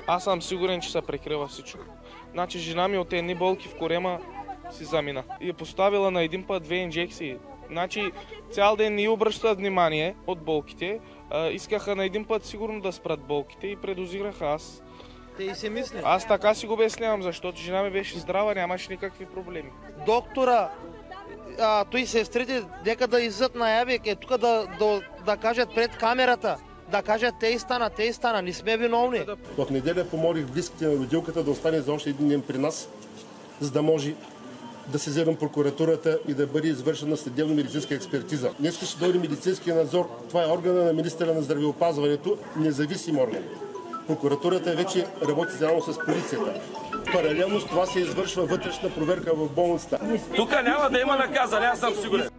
Аз съм сигурен, че се прикрива всичко. Значи жена ми от едни болки в корема си замина. И е поставила на един път 2 инжекции. Значи цял ден ни обръщат внимание от болките. Искаха на един път сигурно да спрат болките и предозираха аз. Те и си мисли. Аз така си го обяснявам, защото жена ми беше здрава, нямаше никакви проблеми. Доктора, той сестрите, нека да излизат наяве, тук да кажат пред камерата. Да кажат, те и стана, не сме виновни. В неделя помолих близките на родилката да остане за още един ден при нас, за да може да сезирам прокуратурата и да бъде извършена съдебно-медицинска експертиза. Днес ще дойде медицинския надзор. Това е органа на министъра на здравеопазването, независим орган. Прокуратурата вече работи заедно с полицията. Паралелно с това се извършва вътрешна проверка в болницата. Тук няма да има наказане, аз съм сигурен.